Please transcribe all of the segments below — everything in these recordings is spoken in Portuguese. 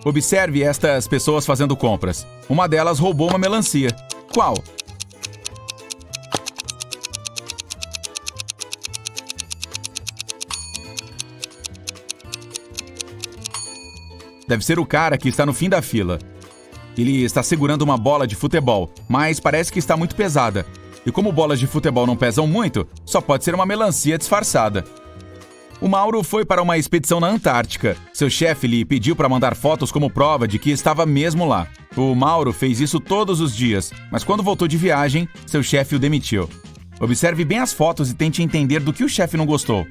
Observe estas pessoas fazendo compras. Uma delas roubou uma melancia. Qual? Deve ser o cara que está no fim da fila. Ele está segurando uma bola de futebol, mas parece que está muito pesada. E como bolas de futebol não pesam muito, só pode ser uma melancia disfarçada. O Mauro foi para uma expedição na Antártica. Seu chefe lhe pediu para mandar fotos como prova de que estava mesmo lá. O Mauro fez isso todos os dias, mas quando voltou de viagem, seu chefe o demitiu. Observe bem as fotos e tente entender do que o chefe não gostou.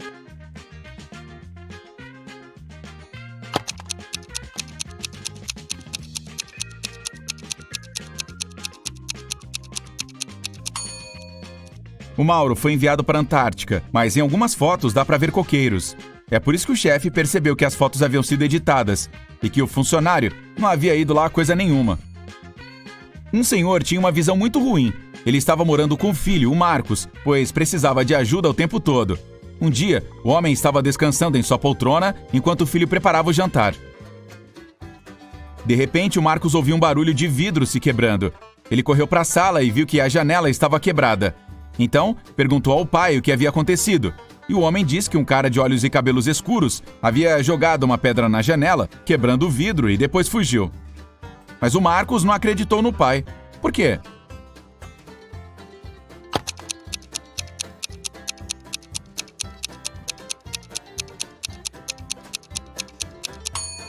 O Mauro foi enviado para a Antártica, mas em algumas fotos dá para ver coqueiros. É por isso que o chefe percebeu que as fotos haviam sido editadas e que o funcionário não havia ido lá coisa nenhuma. Um senhor tinha uma visão muito ruim. Ele estava morando com o filho, o Marcos, pois precisava de ajuda o tempo todo. Um dia, o homem estava descansando em sua poltrona enquanto o filho preparava o jantar. De repente, o Marcos ouviu um barulho de vidro se quebrando. Ele correu para a sala e viu que a janela estava quebrada. Então, perguntou ao pai o que havia acontecido, e o homem disse que um cara de olhos e cabelos escuros havia jogado uma pedra na janela, quebrando o vidro e depois fugiu. Mas o Marcos não acreditou no pai. Por quê?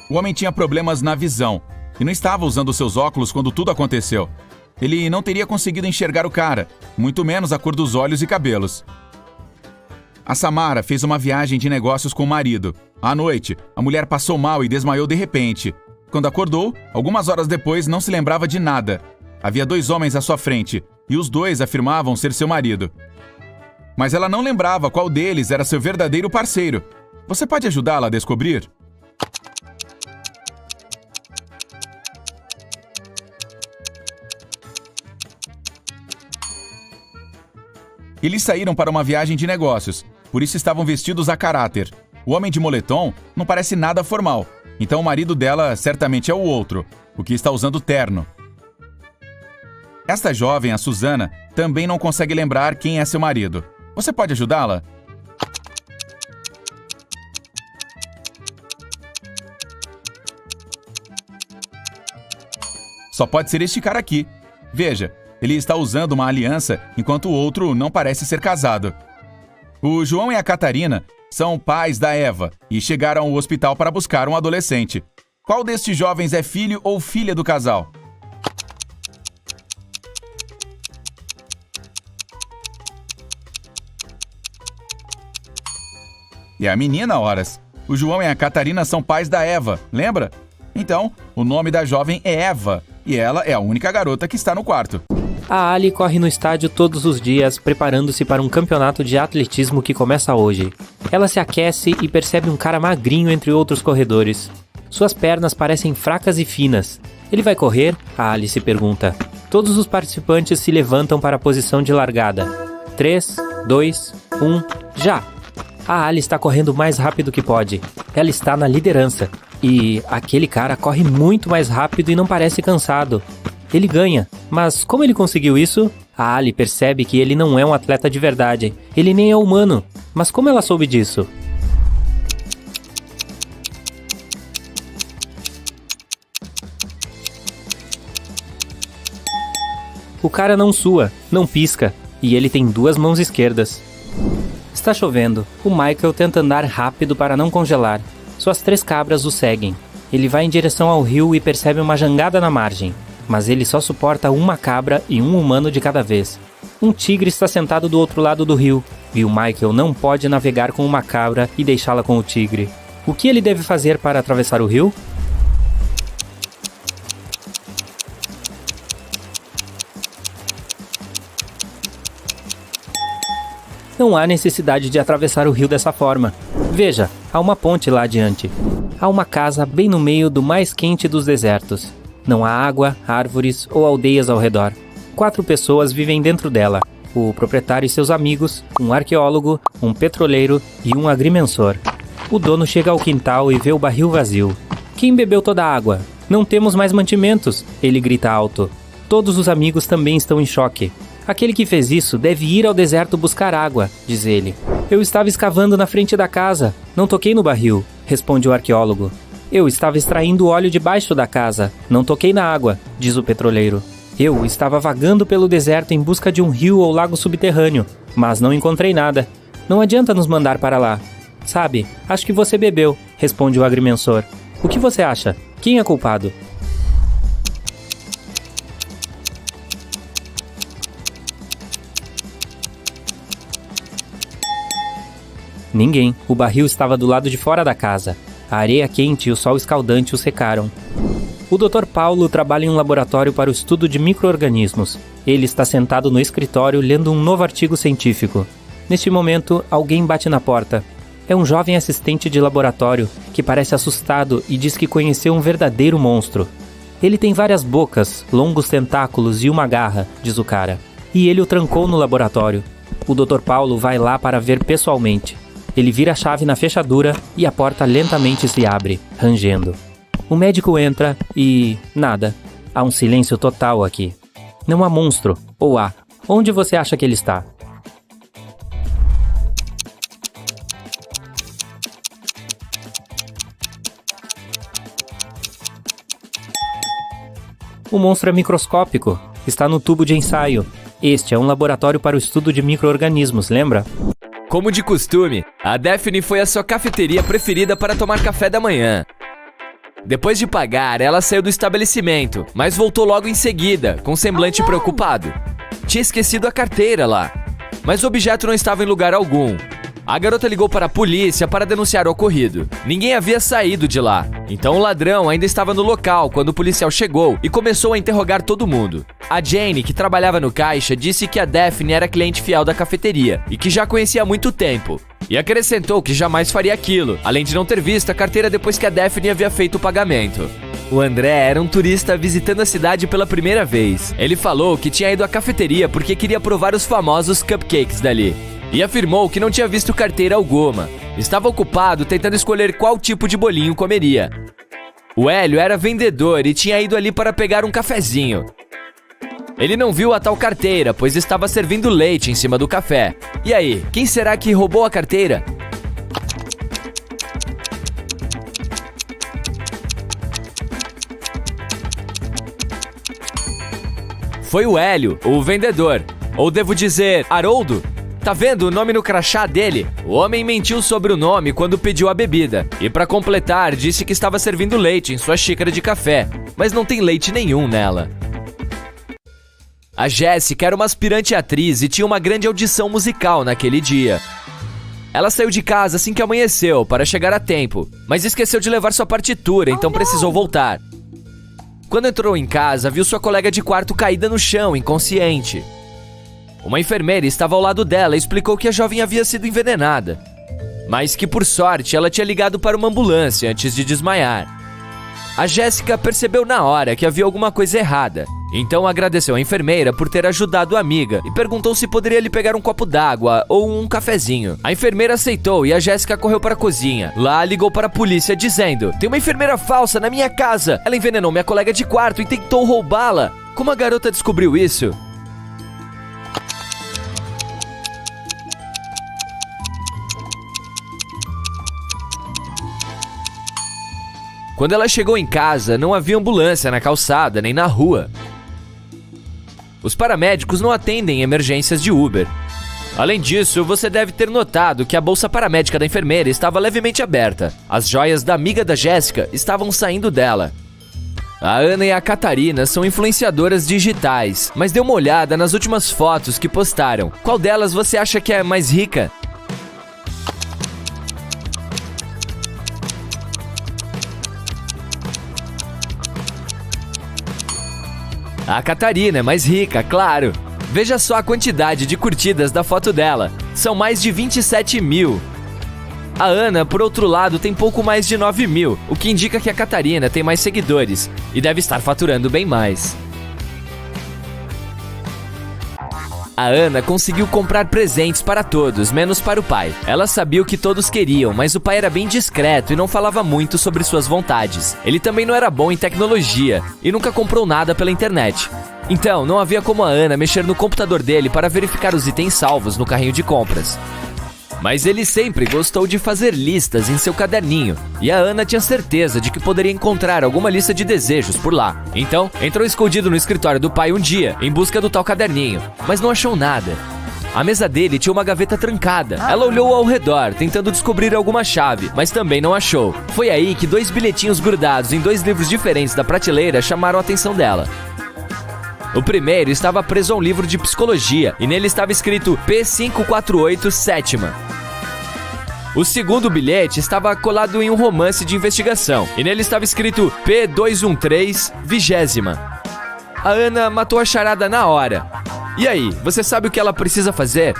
O homem tinha problemas na visão e não estava usando seus óculos quando tudo aconteceu. Ele não teria conseguido enxergar o cara, muito menos a cor dos olhos e cabelos. A Samara fez uma viagem de negócios com o marido. À noite, a mulher passou mal e desmaiou de repente. Quando acordou, algumas horas depois não se lembrava de nada. Havia 2 homens à sua frente, e os 2 afirmavam ser seu marido. Mas ela não lembrava qual deles era seu verdadeiro parceiro. Você pode ajudá-la a descobrir? Eles saíram para uma viagem de negócios, por isso estavam vestidos a caráter. O homem de moletom não parece nada formal, então o marido dela certamente é o outro, o que está usando terno. Esta jovem, a Susana, também não consegue lembrar quem é seu marido. Você pode ajudá-la? Só pode ser este cara aqui. Veja, ele está usando uma aliança enquanto o outro não parece ser casado. O João e a Catarina são pais da Eva e chegaram ao hospital para buscar um adolescente. Qual destes jovens é filho ou filha do casal? É a menina, horas. O João e a Catarina são pais da Eva, lembra? Então, o nome da jovem é Eva e ela é a única garota que está no quarto. A Ali corre no estádio todos os dias, preparando-se para um campeonato de atletismo que começa hoje. Ela se aquece e percebe um cara magrinho entre outros corredores. Suas pernas parecem fracas e finas. Ele vai correr? A Ali se pergunta. Todos os participantes se levantam para a posição de largada. 3, 2, 1, já! A Ali está correndo o mais rápido que pode. Ela está na liderança. E aquele cara corre muito mais rápido e não parece cansado. Ele ganha, mas como ele conseguiu isso? A Ali percebe que ele não é um atleta de verdade. Ele nem é humano. Mas como ela soube disso? O cara não sua, não pisca, e ele tem 2 mãos esquerdas. Está chovendo. O Michael tenta andar rápido para não congelar. Suas 3 cabras o seguem. Ele vai em direção ao rio e percebe uma jangada na margem. Mas ele só suporta uma cabra e um humano de cada vez. Um tigre está sentado do outro lado do rio, e o Michael não pode navegar com uma cabra e deixá-la com o tigre. O que ele deve fazer para atravessar o rio? Não há necessidade de atravessar o rio dessa forma. Veja, há uma ponte lá adiante. Há uma casa bem no meio do mais quente dos desertos. Não há água, árvores ou aldeias ao redor. 4 pessoas vivem dentro dela. O proprietário e seus amigos, um arqueólogo, um petroleiro e um agrimensor. O dono chega ao quintal e vê o barril vazio. Quem bebeu toda a água? Não temos mais mantimentos, ele grita alto. Todos os amigos também estão em choque. Aquele que fez isso deve ir ao deserto buscar água, diz ele. Eu estava escavando na frente da casa. Não toquei no barril, responde o arqueólogo. Eu estava extraindo o óleo debaixo da casa. Não toquei na água, diz o petroleiro. Eu estava vagando pelo deserto em busca de um rio ou lago subterrâneo, mas não encontrei nada. Não adianta nos mandar para lá. Sabe, acho que você bebeu, responde o agrimensor. O que você acha? Quem é culpado? Ninguém. O barril estava do lado de fora da casa. A areia quente e o sol escaldante o secaram. O Dr. Paulo trabalha em um laboratório para o estudo de micro-organismos. Ele está sentado no escritório lendo um novo artigo científico. Neste momento, alguém bate na porta. É um jovem assistente de laboratório que parece assustado e diz que conheceu um verdadeiro monstro. Ele tem várias bocas, longos tentáculos e uma garra, diz o cara. E ele o trancou no laboratório. O Dr. Paulo vai lá para ver pessoalmente. Ele vira a chave na fechadura e a porta lentamente se abre, rangendo. O médico entra e... nada. Há um silêncio total aqui. Não há monstro. Ou há. Onde você acha que ele está? O monstro é microscópico. Está no tubo de ensaio. Este é um laboratório para o estudo de micro-organismos, lembra? Como de costume, a Daphne foi à sua cafeteria preferida para tomar café da manhã. Depois de pagar, ela saiu do estabelecimento, mas voltou logo em seguida, com semblante preocupado. Tinha esquecido a carteira lá, mas o objeto não estava em lugar algum. A garota ligou para a polícia para denunciar o ocorrido. Ninguém havia saído de lá, então o ladrão ainda estava no local quando o policial chegou e começou a interrogar todo mundo. A Jane, que trabalhava no caixa, disse que a Daphne era cliente fiel da cafeteria e que já conhecia há muito tempo. E acrescentou que jamais faria aquilo, além de não ter visto a carteira depois que a Daphne havia feito o pagamento. O André era um turista visitando a cidade pela primeira vez. Ele falou que tinha ido à cafeteria porque queria provar os famosos cupcakes dali. E afirmou que não tinha visto carteira alguma. Estava ocupado tentando escolher qual tipo de bolinho comeria. O Hélio era vendedor e tinha ido ali para pegar um cafezinho. Ele não viu a tal carteira, pois estava servindo leite em cima do café. E aí, quem será que roubou a carteira? Foi o Hélio, o vendedor. Ou devo dizer, Haroldo? Tá vendo o nome no crachá dele? O homem mentiu sobre o nome quando pediu a bebida. E para completar, disse que estava servindo leite em sua xícara de café. Mas não tem leite nenhum nela. A Jéssica era uma aspirante atriz e tinha uma grande audição musical naquele dia. Ela saiu de casa assim que amanheceu para chegar a tempo, mas esqueceu de levar sua partitura, então precisou voltar. Quando entrou em casa, viu sua colega de quarto caída no chão, inconsciente. Uma enfermeira estava ao lado dela e explicou que a jovem havia sido envenenada, mas que por sorte ela tinha ligado para uma ambulância antes de desmaiar. A Jéssica percebeu na hora que havia alguma coisa errada, então agradeceu à enfermeira por ter ajudado a amiga e perguntou se poderia lhe pegar um copo d'água ou um cafezinho. A enfermeira aceitou e a Jéssica correu para a cozinha. Lá ligou para a polícia dizendo: "Tem uma enfermeira falsa na minha casa. Ela envenenou minha colega de quarto e tentou roubá-la." Como a garota descobriu isso? Quando ela chegou em casa, não havia ambulância na calçada nem na rua. Os paramédicos não atendem emergências de Uber. Além disso, você deve ter notado que a bolsa paramédica da enfermeira estava levemente aberta. As joias da amiga da Jéssica estavam saindo dela. A Ana e a Catarina são influenciadoras digitais, mas dê uma olhada nas últimas fotos que postaram. Qual delas você acha que é mais rica? A Catarina é mais rica, claro. Veja só a quantidade de curtidas da foto dela. São mais de 27 mil. A Ana, por outro lado, tem pouco mais de 9 mil, o que indica que a Catarina tem mais seguidores e deve estar faturando bem mais. A Ana conseguiu comprar presentes para todos, menos para o pai. Ela sabia o que todos queriam, mas o pai era bem discreto e não falava muito sobre suas vontades. Ele também não era bom em tecnologia e nunca comprou nada pela internet. Então, não havia como a Ana mexer no computador dele para verificar os itens salvos no carrinho de compras. Mas ele sempre gostou de fazer listas em seu caderninho, e a Ana tinha certeza de que poderia encontrar alguma lista de desejos por lá. Então, entrou escondido no escritório do pai um dia, em busca do tal caderninho, mas não achou nada. A mesa dele tinha uma gaveta trancada. Ela olhou ao redor, tentando descobrir alguma chave, mas também não achou. Foi aí que 2 bilhetinhos grudados em 2 livros diferentes da prateleira chamaram a atenção dela. O primeiro estava preso a um livro de psicologia, e nele estava escrito P548 sétima. O segundo bilhete estava colado em um romance de investigação, e nele estava escrito P213 vigésima. A Ana matou a charada na hora. E aí, você sabe o que ela precisa fazer?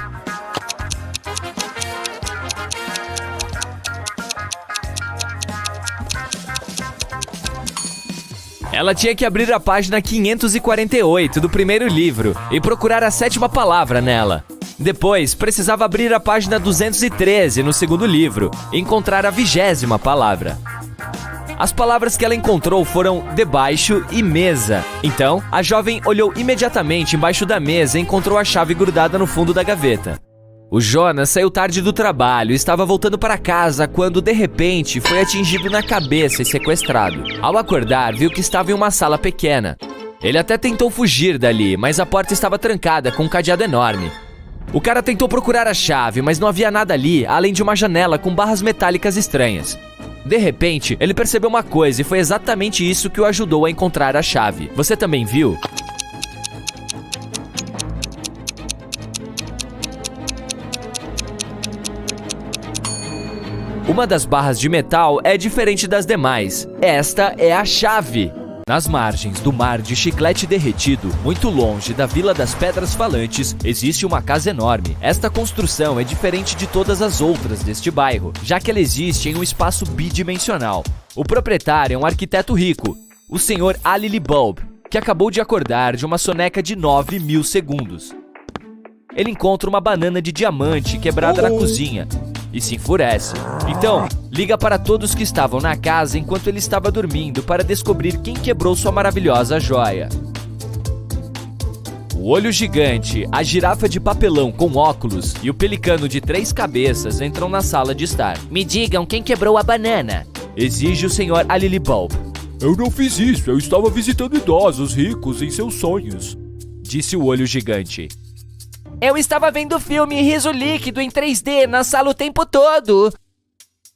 Ela tinha que abrir a página 548 do primeiro livro e procurar a 7ª palavra nela. Depois, precisava abrir a página 213 no segundo livro e encontrar a 20ª palavra. As palavras que ela encontrou foram debaixo e mesa. Então, a jovem olhou imediatamente embaixo da mesa e encontrou a chave grudada no fundo da gaveta. O Jonas saiu tarde do trabalho e estava voltando para casa quando, de repente, foi atingido na cabeça e sequestrado. Ao acordar, viu que estava em uma sala pequena. Ele até tentou fugir dali, mas a porta estava trancada com um cadeado enorme. O cara tentou procurar a chave, mas não havia nada ali, além de uma janela com barras metálicas estranhas. De repente, ele percebeu uma coisa e foi exatamente isso que o ajudou a encontrar a chave. Você também viu? Uma das barras de metal é diferente das demais. Esta é a chave. Nas margens do mar de Chiclete Derretido, muito longe da Vila das Pedras Falantes, existe uma casa enorme. Esta construção é diferente de todas as outras deste bairro, já que ela existe em um espaço bidimensional. O proprietário é um arquiteto rico, o Sr. Ali Bulb, que acabou de acordar de uma soneca de 9.000 segundos. Ele encontra uma banana de diamante quebrada na cozinha e se enfurece. Então, liga para todos que estavam na casa enquanto ele estava dormindo para descobrir quem quebrou sua maravilhosa joia. O olho gigante, a girafa de papelão com óculos e o pelicano de 3 cabeças entram na sala de estar. Me digam quem quebrou a banana, exige o Sr. Ali Bulb. Eu não fiz isso, eu estava visitando idosos ricos em seus sonhos, disse o olho gigante. Eu estava vendo filme Riso Líquido em 3D na sala o tempo todo,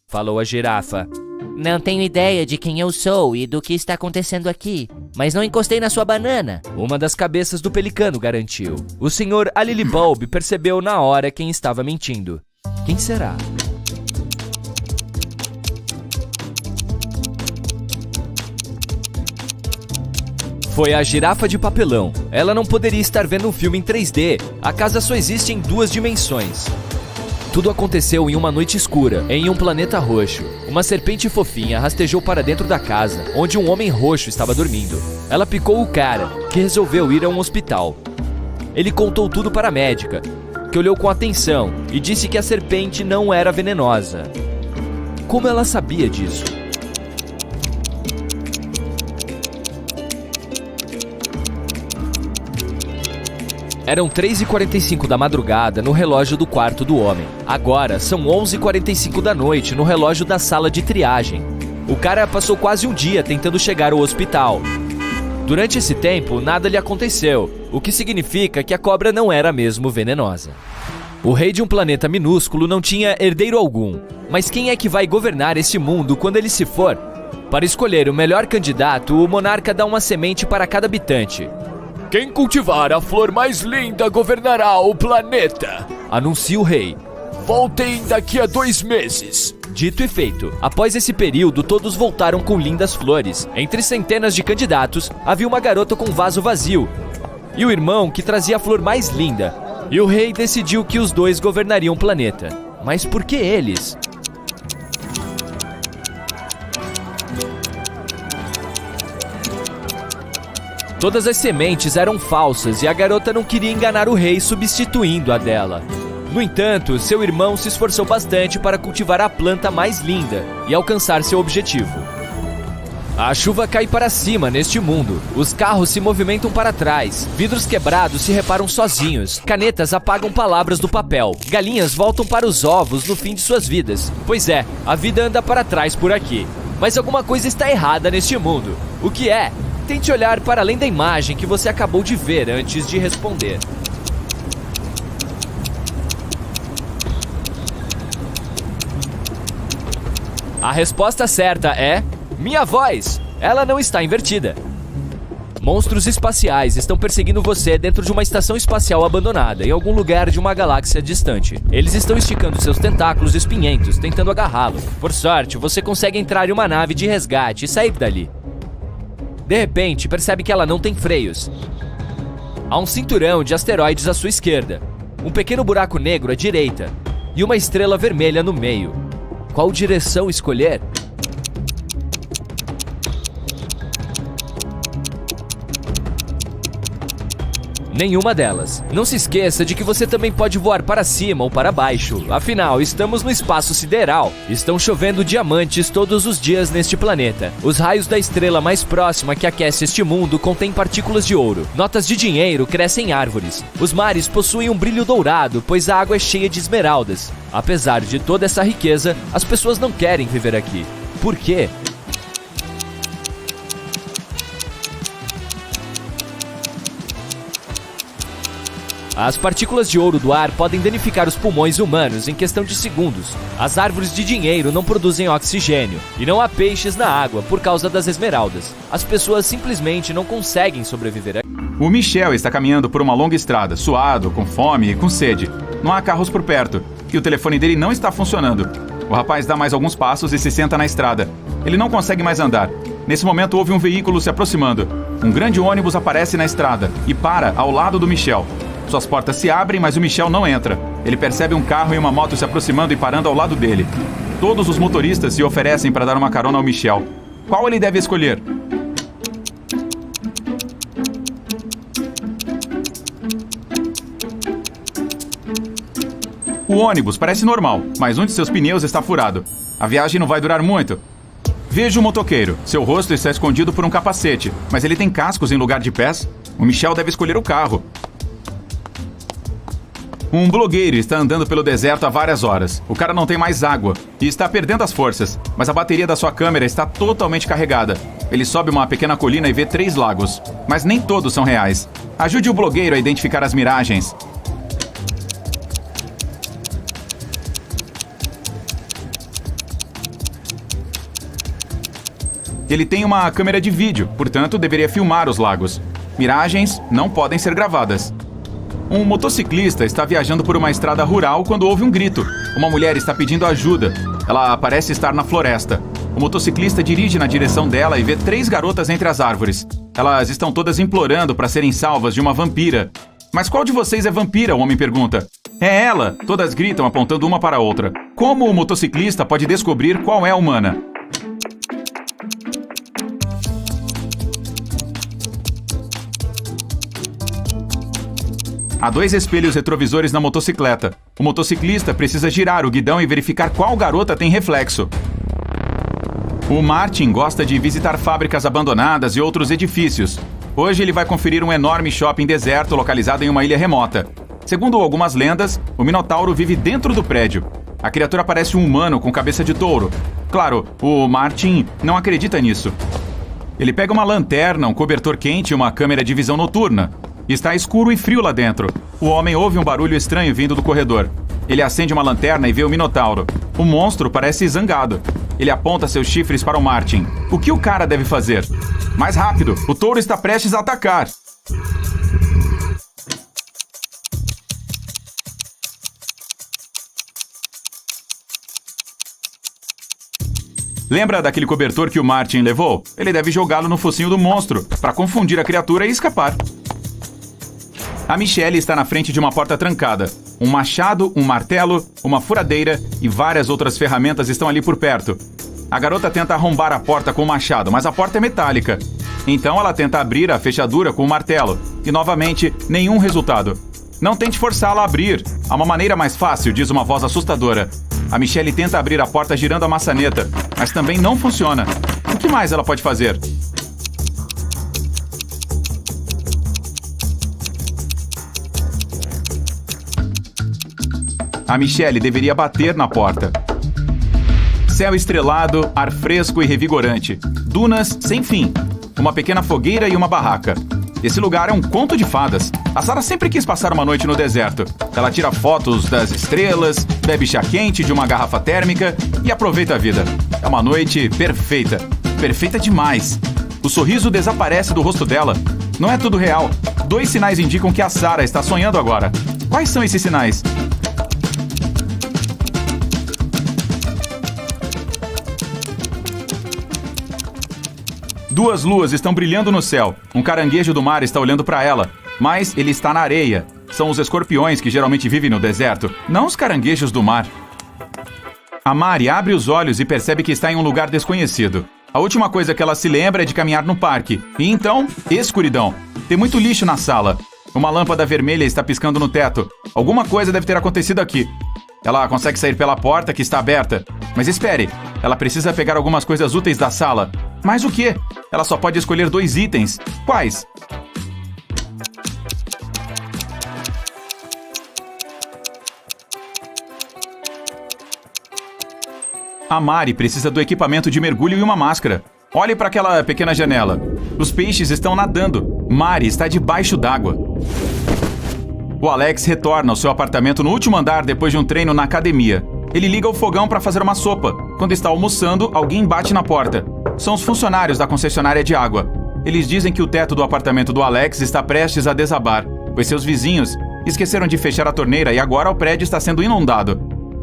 falou a girafa. Não tenho ideia de quem eu sou e do que está acontecendo aqui, mas não encostei na sua banana, uma das cabeças do pelicano garantiu. O Sr. Ali Bulb percebeu na hora quem estava mentindo. Quem será? Foi a girafa de papelão. Ela não poderia estar vendo um filme em 3D. A casa só existe em 2 dimensões. Tudo aconteceu em uma noite escura, em um planeta roxo. Uma serpente fofinha rastejou para dentro da casa, onde um homem roxo estava dormindo. Ela picou o cara, que resolveu ir a um hospital. Ele contou tudo para a médica, que olhou com atenção e disse que a serpente não era venenosa. Como ela sabia disso? Eram 3h45 da madrugada no relógio do quarto do homem. Agora são 11h45 da noite no relógio da sala de triagem. O cara passou quase um dia tentando chegar ao hospital. Durante esse tempo, nada lhe aconteceu, o que significa que a cobra não era mesmo venenosa. O rei de um planeta minúsculo não tinha herdeiro algum. Mas quem é que vai governar esse mundo quando ele se for? Para escolher o melhor candidato, o monarca dá uma semente para cada habitante. Quem cultivar a flor mais linda governará o planeta, anuncia o rei. Voltem daqui a 2 meses. Dito e feito. Após esse período, todos voltaram com lindas flores. Entre centenas de candidatos, havia uma garota com um vaso vazio e o irmão que trazia a flor mais linda. E o rei decidiu que os 2 governariam o planeta. Mas por que eles? Todas as sementes eram falsas e a garota não queria enganar o rei substituindo a dela. No entanto, seu irmão se esforçou bastante para cultivar a planta mais linda e alcançar seu objetivo. A chuva cai para cima neste mundo, os carros se movimentam para trás, vidros quebrados se reparam sozinhos, canetas apagam palavras do papel, galinhas voltam para os ovos no fim de suas vidas. Pois é, a vida anda para trás por aqui. Mas alguma coisa está errada neste mundo. O que é? Tente olhar para além da imagem que você acabou de ver antes de responder. A resposta certa é... minha voz! Ela não está invertida. Monstros espaciais estão perseguindo você dentro de uma estação espacial abandonada, em algum lugar de uma galáxia distante. Eles estão esticando seus tentáculos espinhentos, tentando agarrá-lo. Por sorte, você consegue entrar em uma nave de resgate e sair dali. De repente, percebe que ela não tem freios. Há um cinturão de asteroides à sua esquerda, um pequeno buraco negro à direita e uma estrela vermelha no meio. Qual direção escolher? Nenhuma delas. Não se esqueça de que você também pode voar para cima ou para baixo. Afinal, estamos no espaço sideral. Estão chovendo diamantes todos os dias neste planeta. Os raios da estrela mais próxima que aquece este mundo contêm partículas de ouro. Notas de dinheiro crescem em árvores. Os mares possuem um brilho dourado, pois a água é cheia de esmeraldas. Apesar de toda essa riqueza, as pessoas não querem viver aqui. Por quê? As partículas de ouro do ar podem danificar os pulmões humanos em questão de segundos. As árvores de dinheiro não produzem oxigênio e não há peixes na água por causa das esmeraldas. As pessoas simplesmente não conseguem sobreviver aqui. O Michel está caminhando por uma longa estrada, suado, com fome e com sede. Não há carros por perto e o telefone dele não está funcionando. O rapaz dá mais alguns passos e se senta na estrada. Ele não consegue mais andar. Nesse momento houve um veículo se aproximando. Um grande ônibus aparece na estrada e para ao lado do Michel. Suas portas se abrem, mas o Michel não entra. Ele percebe um carro e uma moto se aproximando e parando ao lado dele. Todos os motoristas se oferecem para dar uma carona ao Michel. Qual ele deve escolher? O ônibus parece normal, mas um de seus pneus está furado. A viagem não vai durar muito. Veja o motoqueiro. Seu rosto está escondido por um capacete, mas ele tem cascos em lugar de pés. O Michel deve escolher o carro. Um blogueiro está andando pelo deserto há várias horas. O cara não tem mais água e está perdendo as forças, mas a bateria da sua câmera está totalmente carregada. Ele sobe uma pequena colina e vê 3 lagos, mas nem todos são reais. Ajude o blogueiro a identificar as miragens. Ele tem uma câmera de vídeo, portanto deveria filmar os lagos. Miragens não podem ser gravadas. Um motociclista está viajando por uma estrada rural quando ouve um grito. Uma mulher está pedindo ajuda. Ela parece estar na floresta. O motociclista dirige na direção dela e vê 3 garotas entre as árvores. Elas estão todas implorando para serem salvas de uma vampira. Mas qual de vocês é vampira? O homem pergunta. É ela! Todas gritam apontando uma para a outra. Como o motociclista pode descobrir qual é humana? Há 2 espelhos retrovisores na motocicleta. O motociclista precisa girar o guidão e verificar qual garota tem reflexo. O Martin gosta de visitar fábricas abandonadas e outros edifícios. Hoje ele vai conferir um enorme shopping deserto localizado em uma ilha remota. Segundo algumas lendas, o Minotauro vive dentro do prédio. A criatura parece um humano com cabeça de touro. Claro, o Martin não acredita nisso. Ele pega uma lanterna, um cobertor quente e uma câmera de visão noturna. Está escuro e frio lá dentro. O homem ouve um barulho estranho vindo do corredor. Ele acende uma lanterna e vê o Minotauro. O monstro parece zangado. Ele aponta seus chifres para o Martin. O que o cara deve fazer? Mais rápido! O touro está prestes a atacar! Lembra daquele cobertor que o Martin levou? Ele deve jogá-lo no focinho do monstro, para confundir a criatura e escapar. A Michelle está na frente de uma porta trancada. Um machado, um martelo, uma furadeira e várias outras ferramentas estão ali por perto. A garota tenta arrombar a porta com o machado, mas a porta é metálica. Então ela tenta abrir a fechadura com o martelo. E novamente, nenhum resultado. Não tente forçá-la a abrir. Há uma maneira mais fácil, diz uma voz assustadora. A Michelle tenta abrir a porta girando a maçaneta, mas também não funciona. O que mais ela pode fazer? A Michelle deveria bater na porta. Céu estrelado, ar fresco e revigorante. Dunas sem fim. Uma pequena fogueira e uma barraca. Esse lugar é um conto de fadas. A Sarah sempre quis passar uma noite no deserto. Ela tira fotos das estrelas, bebe chá quente de uma garrafa térmica e aproveita a vida. É uma noite perfeita. Perfeita demais. O sorriso desaparece do rosto dela. Não é tudo real. 2 sinais indicam que a Sarah está sonhando agora. Quais são esses sinais? Duas luas estão brilhando no céu. Um caranguejo do mar está olhando para ela, mas ele está na areia. São os escorpiões que geralmente vivem no deserto, não os caranguejos do mar. A Mari abre os olhos e percebe que está em um lugar desconhecido. A última coisa que ela se lembra é de caminhar no parque. E então, escuridão. Tem muito lixo na sala. Uma lâmpada vermelha está piscando no teto. Alguma coisa deve ter acontecido aqui. Ela consegue sair pela porta que está aberta. Mas espere, ela precisa pegar algumas coisas úteis da sala. Mas o quê? Ela só pode escolher 2 itens. Quais? A Mari precisa do equipamento de mergulho e uma máscara. Olhe para aquela pequena janela. Os peixes estão nadando. Mari está debaixo d'água. O Alex retorna ao seu apartamento no último andar depois de um treino na academia. Ele liga o fogão para fazer uma sopa. Quando está almoçando, alguém bate na porta. São os funcionários da concessionária de água. Eles dizem que o teto do apartamento do Alex está prestes a desabar, pois seus vizinhos esqueceram de fechar a torneira e agora o prédio está sendo inundado.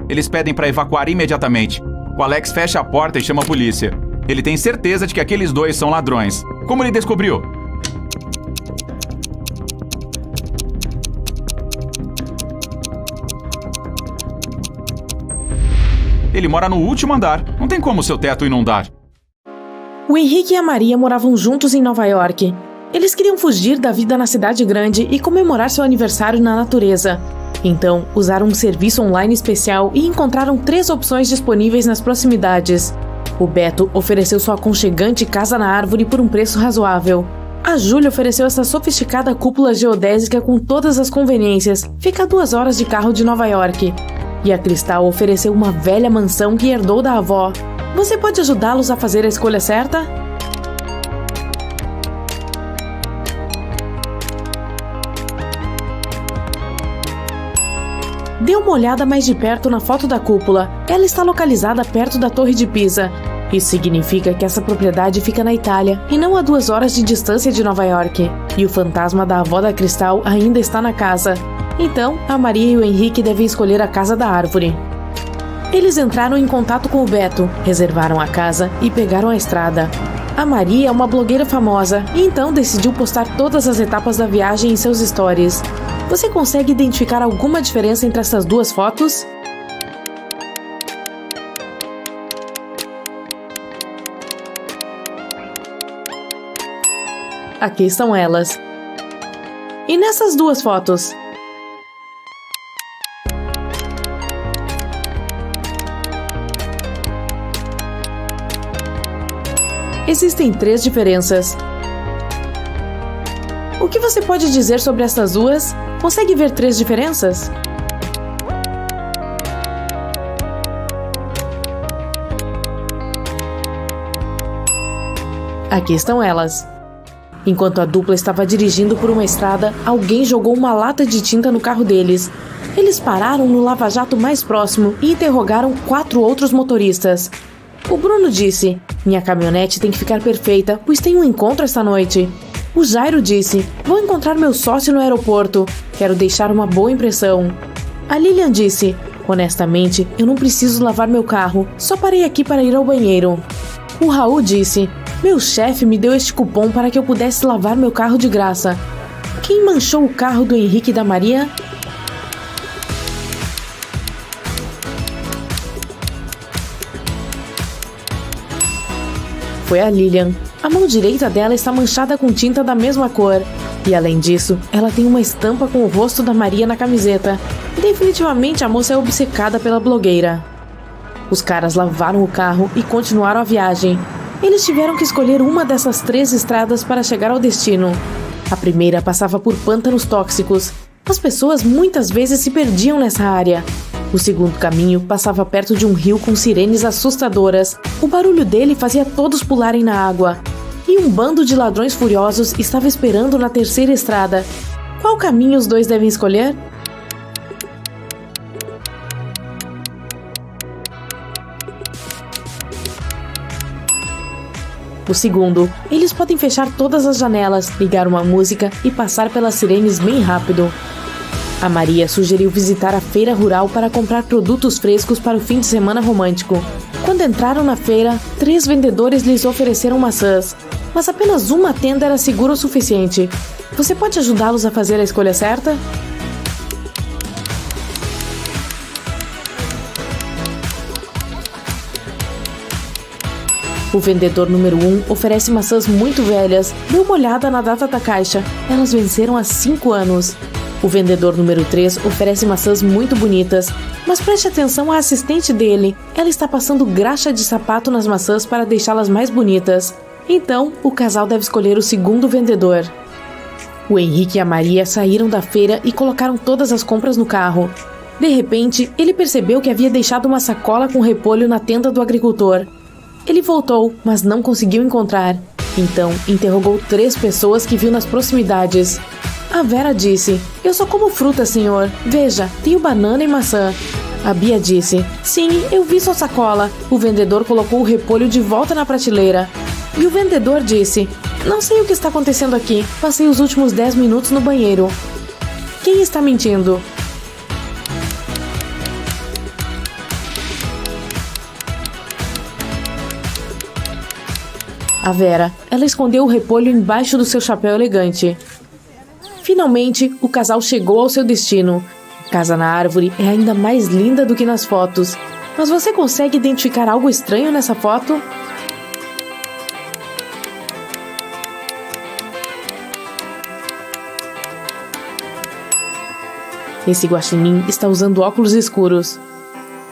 Eles pedem para evacuar imediatamente. O Alex fecha a porta e chama a polícia. Ele tem certeza de que aqueles 2 são ladrões. Como ele descobriu? Ele mora no último andar. Não tem como seu teto inundar. O Henrique e a Maria moravam juntos em Nova York. Eles queriam fugir da vida na cidade grande e comemorar seu aniversário na natureza. Então, usaram um serviço online especial e encontraram 3 opções disponíveis nas proximidades. O Beto ofereceu sua aconchegante casa na árvore por um preço razoável. A Júlia ofereceu essa sofisticada cúpula geodésica com todas as conveniências. Fica a 2 horas de carro de Nova York. E a Cristal ofereceu uma velha mansão que herdou da avó. Você pode ajudá-los a fazer a escolha certa? Dê uma olhada mais de perto na foto da cúpula. Ela está localizada perto da Torre de Pisa. Isso significa que essa propriedade fica na Itália e não a 2 horas de distância de Nova York. E o fantasma da avó da Cristal ainda está na casa. Então, a Maria e o Henrique devem escolher a casa da árvore. Eles entraram em contato com o Beto, reservaram a casa e pegaram a estrada. A Maria é uma blogueira famosa e então decidiu postar todas as etapas da viagem em seus stories. Você consegue identificar alguma diferença entre essas 2 fotos? Aqui estão elas. E nessas 2 fotos? Existem 3 diferenças. O que você pode dizer sobre essas 2? Consegue ver 3 diferenças? Aqui estão elas. Enquanto a dupla estava dirigindo por uma estrada, alguém jogou uma lata de tinta no carro deles. Eles pararam no lava-jato mais próximo e interrogaram 4 outros motoristas. O Bruno disse: "Minha caminhonete tem que ficar perfeita, pois tem um encontro esta noite." O Jairo disse: "Vou encontrar meu sócio no aeroporto. Quero deixar uma boa impressão." A Lilian disse: "Honestamente, eu não preciso lavar meu carro. Só parei aqui para ir ao banheiro." O Raul disse: "Meu chefe me deu este cupom para que eu pudesse lavar meu carro de graça." Quem manchou o carro do Henrique e da Maria? foi a Lilian. A mão direita dela está manchada com tinta da mesma cor. E além disso, ela tem uma estampa com o rosto da Maria na camiseta. Definitivamente a moça é obcecada pela blogueira. Os caras lavaram o carro e continuaram a viagem. Eles tiveram que escolher uma dessas 3 estradas para chegar ao destino. A primeira passava por pântanos tóxicos. As pessoas muitas vezes se perdiam nessa área. O segundo caminho passava perto de um rio com sirenes assustadoras. O barulho dele fazia todos pularem na água. E um bando de ladrões furiosos estava esperando na terceira estrada. Qual caminho os dois devem escolher? O segundo, eles podem fechar todas as janelas, ligar uma música e passar pelas sirenes bem rápido. A Maria sugeriu visitar a feira rural para comprar produtos frescos para o fim de semana romântico. Quando entraram na feira, 3 vendedores lhes ofereceram maçãs, mas apenas uma tenda era segura o suficiente. Você pode ajudá-los a fazer a escolha certa? O vendedor número 1 oferece maçãs muito velhas. Dê uma olhada na data da caixa. Elas venceram há 5 anos. O vendedor número 3 oferece maçãs muito bonitas. Mas preste atenção à assistente dele. Ela está passando graxa de sapato nas maçãs para deixá-las mais bonitas. Então, o casal deve escolher o segundo vendedor. O Henrique e a Maria saíram da feira e colocaram todas as compras no carro. De repente, ele percebeu que havia deixado uma sacola com repolho na tenda do agricultor. Ele voltou, mas não conseguiu encontrar. Então, interrogou 3 pessoas que viu nas proximidades. A Vera disse: "Eu só como fruta, senhor. Veja, tenho banana e maçã." A Bia disse: "Sim, eu vi sua sacola." O vendedor colocou o repolho de volta na prateleira. E o vendedor disse: "Não sei o que está acontecendo aqui. Passei os últimos 10 minutos no banheiro." Quem está mentindo? A Vera. Ela escondeu o repolho embaixo do seu chapéu elegante. Finalmente, o casal chegou ao seu destino. A casa na árvore é ainda mais linda do que nas fotos. Mas você consegue identificar algo estranho nessa foto? Esse guaxinim está usando óculos escuros.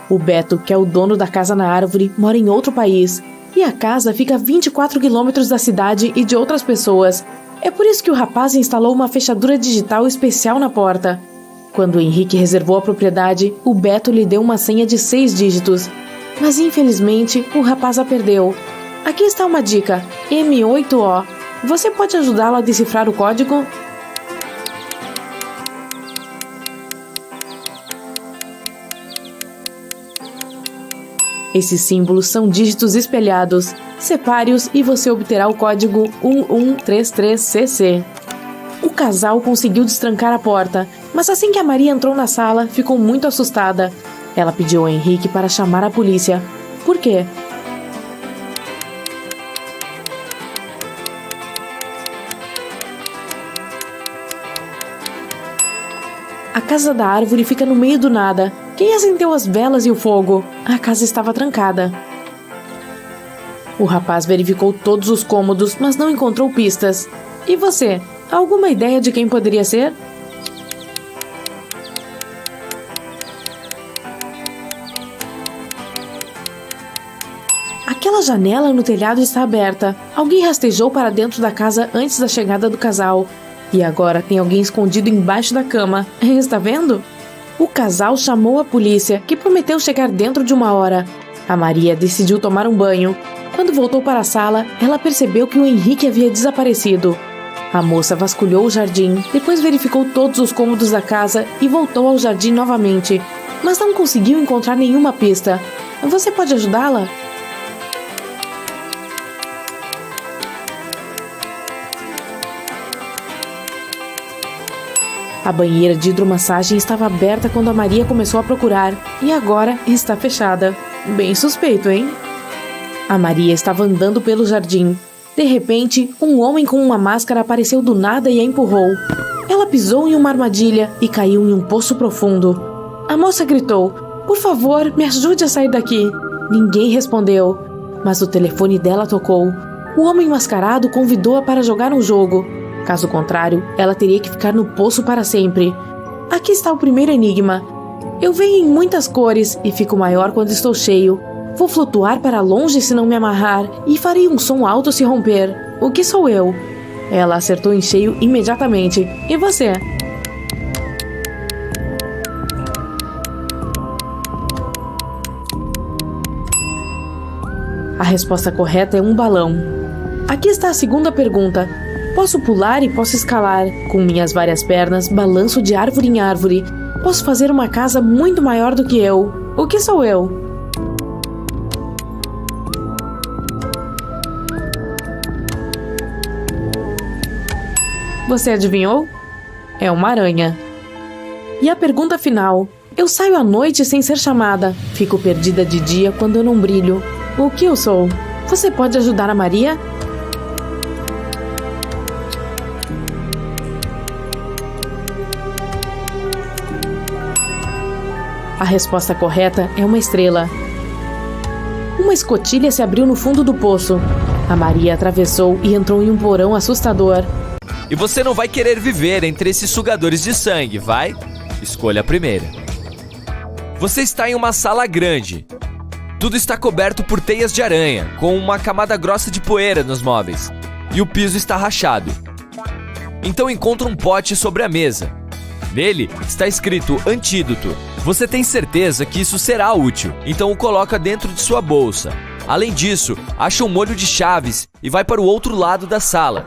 O Beto, que é o dono da casa na árvore, mora em outro país. E a casa fica a 24 quilômetros da cidade e de outras pessoas. É por isso que o rapaz instalou uma fechadura digital especial na porta. Quando o Henrique reservou a propriedade, o Beto lhe deu uma senha de 6 dígitos. Mas infelizmente, o rapaz a perdeu. Aqui está uma dica: M8O. Você pode ajudá-lo a decifrar o código? Esses símbolos são dígitos espelhados. Separe-os e você obterá o código 1133CC. O casal conseguiu destrancar a porta, mas assim que a Maria entrou na sala, ficou muito assustada. Ela pediu ao Henrique para chamar a polícia. Por quê? A casa da árvore fica no meio do nada. Quem acendeu as velas e o fogo? A casa estava trancada. O rapaz verificou todos os cômodos, mas não encontrou pistas. E você? Alguma ideia de quem poderia ser? Aquela janela no telhado está aberta. Alguém rastejou para dentro da casa antes da chegada do casal. E agora tem alguém escondido embaixo da cama. Está vendo? O casal chamou a polícia, que prometeu chegar dentro de 1 hora. A Maria decidiu tomar um banho. Quando voltou para a sala, ela percebeu que o Henrique havia desaparecido. A moça vasculhou o jardim, depois verificou todos os cômodos da casa e voltou ao jardim novamente. Mas não conseguiu encontrar nenhuma pista. Você pode ajudá-la? A banheira de hidromassagem estava aberta quando a Maria começou a procurar, e agora está fechada. Bem suspeito, hein? A Maria estava andando pelo jardim. De repente, um homem com uma máscara apareceu do nada e a empurrou. Ela pisou em uma armadilha e caiu em um poço profundo. A moça gritou: "Por favor, me ajude a sair daqui." Ninguém respondeu, mas o telefone dela tocou. O homem mascarado convidou-a para jogar um jogo. Caso contrário, ela teria que ficar no poço para sempre. Aqui está o primeiro enigma. Eu venho em muitas cores e fico maior quando estou cheio. Vou flutuar para longe se não me amarrar e farei um som alto se romper. O que sou eu? Ela acertou em cheio imediatamente. E você? A resposta correta é um balão. Aqui está a segunda pergunta. Posso pular e posso escalar. Com minhas várias pernas, balanço de árvore em árvore. Posso fazer uma casa muito maior do que eu. O que sou eu? Você adivinhou? É uma aranha. E a pergunta final. Eu saio à noite sem ser chamada. Fico perdida de dia quando eu não brilho. O que eu sou? Você pode ajudar a Maria? A resposta correta é uma estrela. Uma escotilha se abriu no fundo do poço. A Maria atravessou e entrou em um porão assustador. E você não vai querer viver entre esses sugadores de sangue, vai? Escolha a primeira. Você está em uma sala grande. Tudo está coberto por teias de aranha, com uma camada grossa de poeira nos móveis. E o piso está rachado. Então encontra um pote sobre a mesa. Nele está escrito antídoto. Você tem certeza que isso será útil, então o coloca dentro de sua bolsa. Além disso, acha um molho de chaves e vai para o outro lado da sala.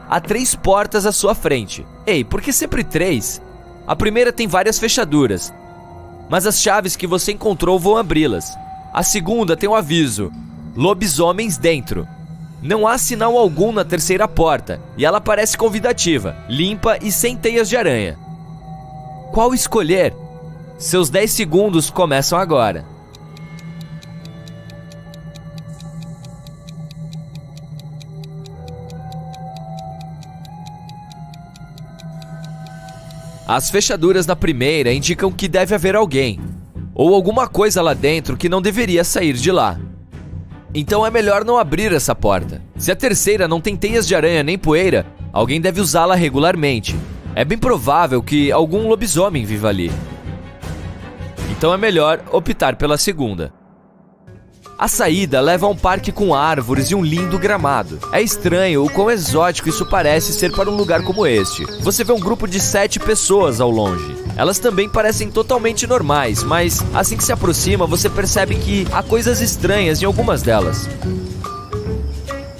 Há 3 portas à sua frente. Ei, por que sempre 3? A primeira tem várias fechaduras, mas as chaves que você encontrou vão abri-las. A segunda tem um aviso: lobisomens dentro. Não há sinal algum na terceira porta, e ela parece convidativa, limpa e sem teias de aranha. Qual escolher? Seus 10 segundos começam agora. As fechaduras da primeira indicam que deve haver alguém, ou alguma coisa lá dentro que não deveria sair de lá. Então é melhor não abrir essa porta. Se a terceira não tem teias de aranha nem poeira, alguém deve usá-la regularmente. É bem provável que algum lobisomem viva ali. Então é melhor optar pela segunda. A saída leva a um parque com árvores e um lindo gramado. É estranho o quão exótico isso parece ser para um lugar como este. Você vê um grupo de 7 pessoas ao longe. Elas também parecem totalmente normais, mas assim que se aproxima, você percebe que há coisas estranhas em algumas delas.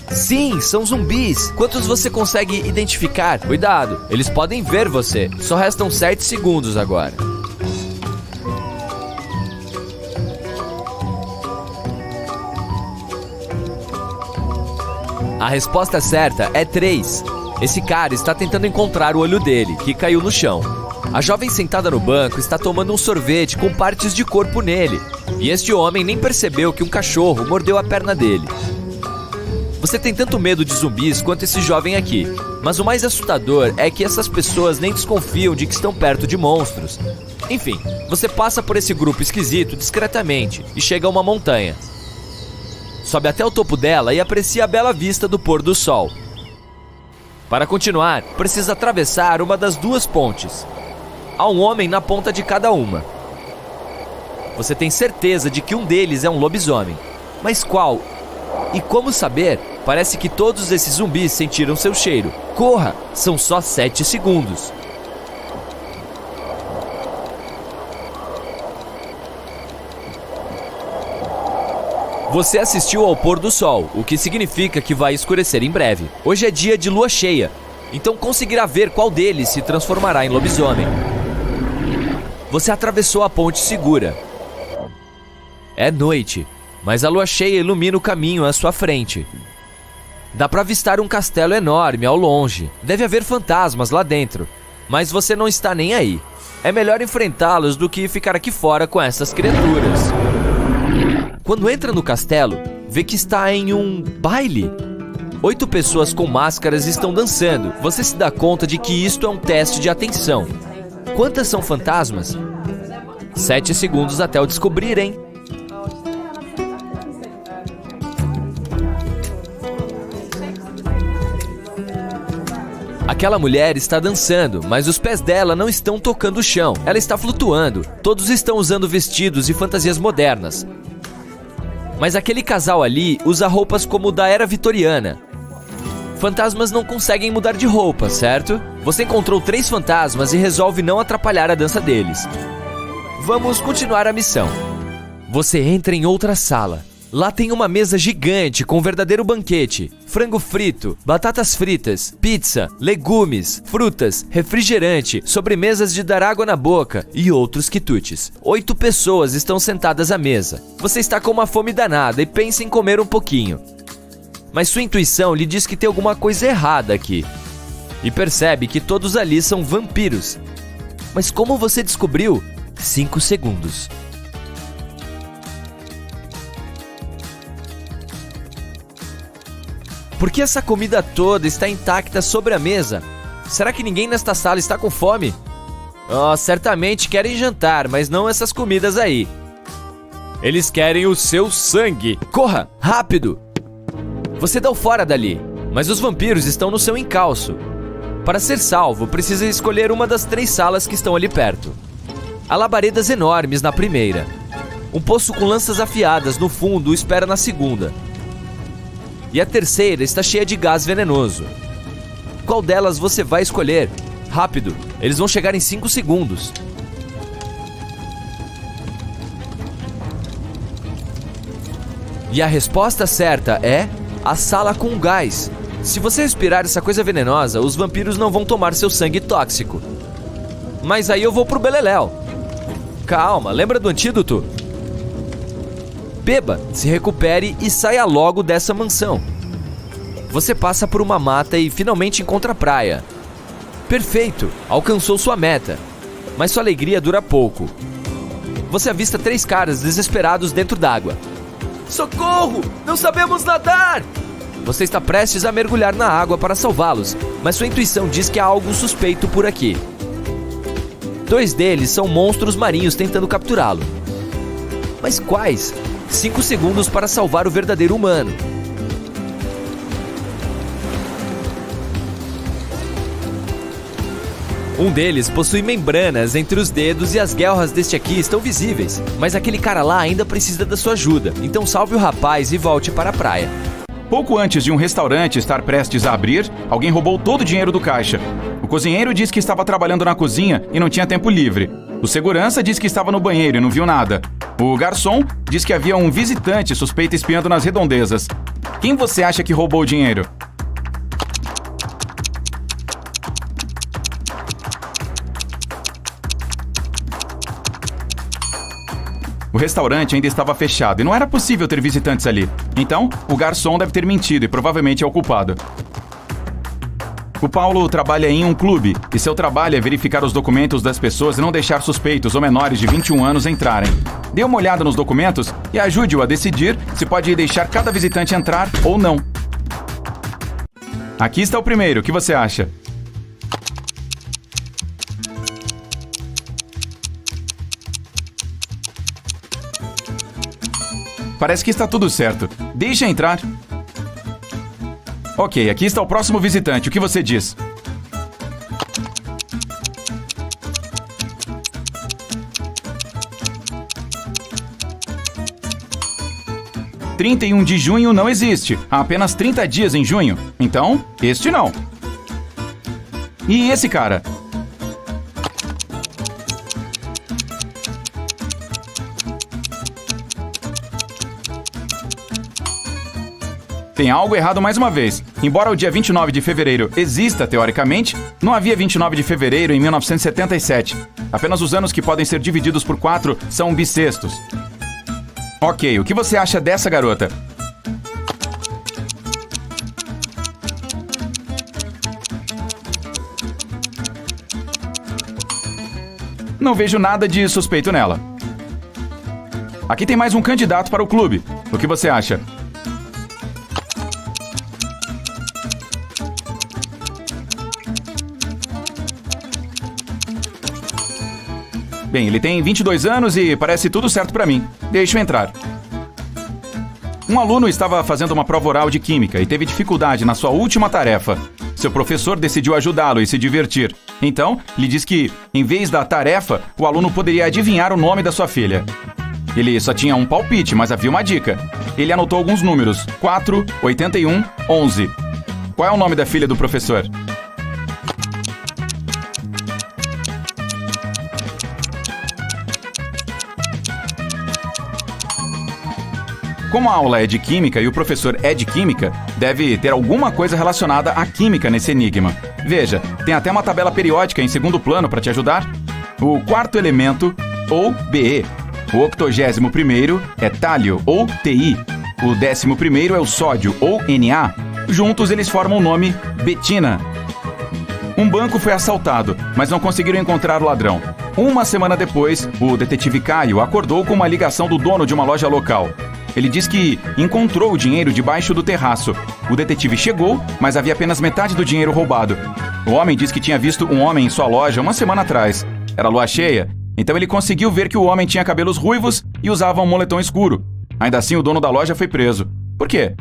Sim, são zumbis. Quantos você consegue identificar? Cuidado, eles podem ver você. Só restam 7 segundos agora. A resposta certa é 3. Esse cara está tentando encontrar o olho dele, que caiu no chão. A jovem sentada no banco está tomando um sorvete com partes de corpo nele. E este homem nem percebeu que um cachorro mordeu a perna dele. Você tem tanto medo de zumbis quanto esse jovem aqui. Mas o mais assustador é que essas pessoas nem desconfiam de que estão perto de monstros. Enfim, você passa por esse grupo esquisito discretamente e chega a uma montanha. Sobe até o topo dela e aprecia a bela vista do pôr do sol. Para continuar, precisa atravessar uma das 2 pontes. Há um homem na ponta de cada uma. Você tem certeza de que um deles é um lobisomem. Mas qual? E como saber? Parece que todos esses zumbis sentiram seu cheiro. Corra! São só 7 segundos. Você assistiu ao pôr do sol, o que significa que vai escurecer em breve. Hoje é dia de lua cheia, então conseguirá ver qual deles se transformará em lobisomem. Você atravessou a ponte segura. É noite, mas a lua cheia ilumina o caminho à sua frente. Dá para avistar um castelo enorme ao longe. Deve haver fantasmas lá dentro, mas você não está nem aí. É melhor enfrentá-los do que ficar aqui fora com essas criaturas. Quando entra no castelo, vê que está em um baile. 8 pessoas com máscaras estão dançando. Você se dá conta de que isto é um teste de atenção. Quantas são fantasmas? 7 segundos até o descobrirem. Aquela mulher está dançando, mas os pés dela não estão tocando o chão. Ela está flutuando. Todos estão usando vestidos e fantasias modernas. Mas aquele casal ali usa roupas como o da era vitoriana. Fantasmas não conseguem mudar de roupa, certo? Você encontrou 3 fantasmas e resolve não atrapalhar a dança deles. Vamos continuar a missão. Você entra em outra sala. Lá tem uma mesa gigante com um verdadeiro banquete. Frango frito, batatas fritas, pizza, legumes, frutas, refrigerante, sobremesas de dar água na boca e outros quitutes. 8 pessoas estão sentadas à mesa. Você está com uma fome danada e pensa em comer um pouquinho. Mas sua intuição lhe diz que tem alguma coisa errada aqui. E percebe que todos ali são vampiros. Mas como você descobriu? 5 segundos. Por que essa comida toda está intacta sobre a mesa? Será que ninguém nesta sala está com fome? Oh, certamente querem jantar, mas não essas comidas aí. Eles querem o seu sangue. Corra, rápido! Você dá o fora dali, mas os vampiros estão no seu encalço. Para ser salvo, precisa escolher uma das 3 salas que estão ali perto. Há labaredas enormes na primeira. Um poço com lanças afiadas no fundo o espera na segunda. E a terceira está cheia de gás venenoso. Qual delas você vai escolher? Rápido, eles vão chegar em 5 segundos. E a resposta certa é a sala com gás. Se você respirar essa coisa venenosa, os vampiros não vão tomar seu sangue tóxico. Mas aí eu vou pro beleléu. Calma, lembra do antídoto? Beba, se recupere e saia logo dessa mansão. Você passa por uma mata e finalmente encontra a praia. Perfeito, alcançou sua meta. Mas sua alegria dura pouco. Você avista 3 caras desesperados dentro d'água. Socorro! Não sabemos nadar! Você está prestes a mergulhar na água para salvá-los, mas sua intuição diz que há algo suspeito por aqui. 2 deles são monstros marinhos tentando capturá-lo. Mas quais? 5 segundos para salvar o verdadeiro humano. Um deles possui membranas entre os dedos e as guelras deste aqui estão visíveis. Mas aquele cara lá ainda precisa da sua ajuda, então salve o rapaz e volte para a praia. Pouco antes de um restaurante estar prestes a abrir, alguém roubou todo o dinheiro do caixa. O cozinheiro disse que estava trabalhando na cozinha e não tinha tempo livre. O segurança disse que estava no banheiro e não viu nada. O garçom disse que havia um visitante suspeito espiando nas redondezas. Quem você acha que roubou o dinheiro? O restaurante ainda estava fechado e não era possível ter visitantes ali. Então, o garçom deve ter mentido e provavelmente é o culpado. O Paulo trabalha em um clube e seu trabalho é verificar os documentos das pessoas e não deixar suspeitos ou menores de 21 anos entrarem. Dê uma olhada nos documentos e ajude-o a decidir se pode deixar cada visitante entrar ou não. Aqui está o primeiro, o que você acha? Parece que está tudo certo. Deixa entrar. Ok, aqui está o próximo visitante. O que você diz? (31 de junho não existe. Há apenas 30 dias em junho. Então, este não. E esse cara? Tem algo errado mais uma vez. Embora o dia 29 de fevereiro exista, teoricamente, não havia 29 de fevereiro em 1977. Apenas os anos que podem ser divididos por 4 são bissextos. Ok, o que você acha dessa garota? Não vejo nada de suspeito nela. Aqui tem mais um candidato para o clube. O que você acha? Bem, ele tem 22 anos e parece tudo certo para mim. Deixa eu entrar. Um aluno estava fazendo uma prova oral de química e teve dificuldade na sua última tarefa. seu professor decidiu ajudá-lo e se divertir. Então, lhe diz que, em vez da tarefa, o aluno poderia adivinhar o nome da sua filha. Ele só tinha um palpite, mas havia uma dica. Ele anotou alguns números: 4, 81, 11. Qual é o nome da filha do professor? Como a aula é de química e o professor é de química, deve ter alguma coisa relacionada à química nesse enigma. Veja, tem até uma tabela periódica em segundo plano para te ajudar. O quarto elemento, ou Be. O 81º é tálio, ou Ti. O 11º é o sódio, ou Na. Juntos eles formam o nome Betina. Um banco foi assaltado, mas não conseguiram encontrar o ladrão. Uma semana depois, o detetive Caio acordou com uma ligação do dono de uma loja local. Ele diz que encontrou o dinheiro debaixo do terraço. O detetive chegou, mas havia apenas metade do dinheiro roubado. O homem diz que tinha visto um homem em sua loja uma semana atrás. Era lua cheia, então ele conseguiu ver que o homem tinha cabelos ruivos e usava um moletom escuro. Ainda assim, o dono da loja foi preso. Por quê?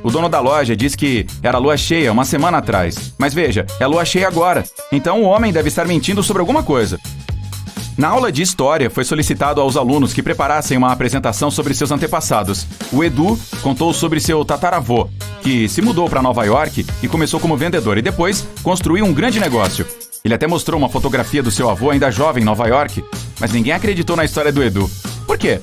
O dono da loja diz que era lua cheia uma semana atrás. Mas veja, é lua cheia agora. Então o homem deve estar mentindo sobre alguma coisa. Na aula de história, foi solicitado aos alunos que preparassem uma apresentação sobre seus antepassados. O Edu contou sobre seu tataravô, que se mudou para Nova York e começou como vendedor e depois construiu um grande negócio. Ele até mostrou uma fotografia do seu avô ainda jovem em Nova York, mas ninguém acreditou na história do Edu. Por quê?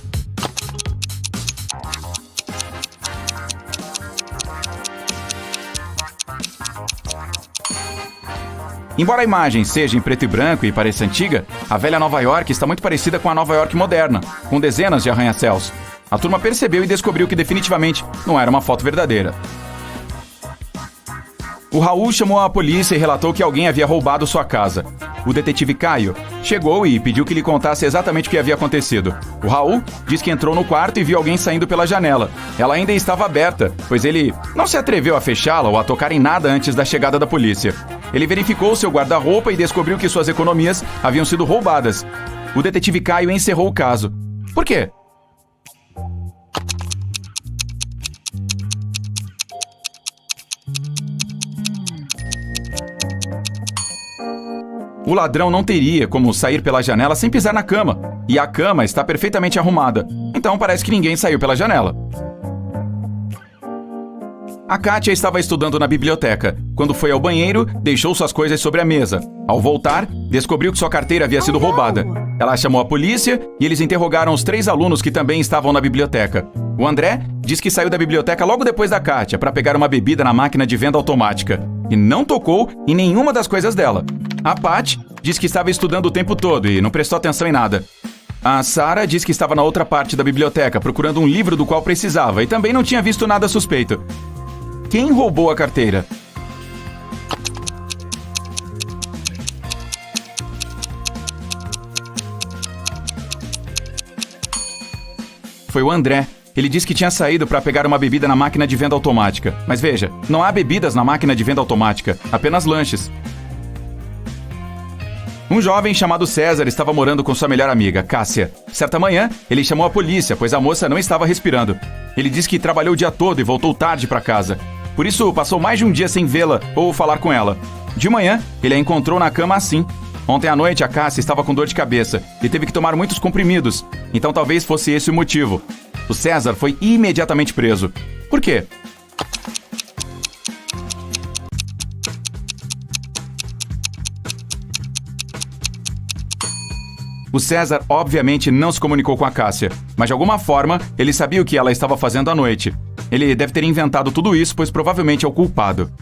Embora a imagem seja em preto e branco e pareça antiga, a velha Nova York está muito parecida com a Nova York moderna, com dezenas de arranha-céus. A turma percebeu e descobriu que definitivamente não era uma foto verdadeira. O Raul chamou a polícia e relatou que alguém havia roubado sua casa. O detetive Caio chegou e pediu que lhe contasse exatamente o que havia acontecido. O Raul diz que entrou no quarto e viu alguém saindo pela janela. Ela ainda estava aberta, pois ele não se atreveu a fechá-la ou a tocar em nada antes da chegada da polícia. Ele verificou seu guarda-roupa e descobriu que suas economias haviam sido roubadas. O detetive Caio encerrou o caso. Por quê? O ladrão não teria como sair pela janela sem pisar na cama. E a cama está perfeitamente arrumada. Então parece que ninguém saiu pela janela. A Kátia estava estudando na biblioteca. Quando foi ao banheiro, deixou suas coisas sobre a mesa. Ao voltar, descobriu que sua carteira havia sido roubada. Ela chamou a polícia e eles interrogaram os 3 alunos que também estavam na biblioteca. O André diz que saiu da biblioteca logo depois da Kátia para pegar uma bebida na máquina de venda automática. E não tocou em nenhuma das coisas dela. A Pat diz que estava estudando o tempo todo e não prestou atenção em nada. A Sarah diz que estava na outra parte da biblioteca procurando um livro do qual precisava e também não tinha visto nada suspeito. Quem roubou a carteira? Foi o André. Ele disse que tinha saído para pegar uma bebida na máquina de venda automática. Mas veja, não há bebidas na máquina de venda automática, apenas lanches. Um jovem chamado César estava morando com sua melhor amiga, Cássia. Certa manhã, ele chamou a polícia, pois a moça não estava respirando. Ele disse que trabalhou o dia todo e voltou tarde para casa. Por isso, passou mais de um dia sem vê-la ou falar com ela. De manhã, ele a encontrou na cama assim. Ontem à noite, a Cássia estava com dor de cabeça e teve que tomar muitos comprimidos. Então talvez fosse esse o motivo. O César foi imediatamente preso. Por quê? O César obviamente não se comunicou com a Cássia, mas de alguma forma ele sabia o que ela estava fazendo à noite. Ele deve ter inventado tudo isso, pois provavelmente é o culpado.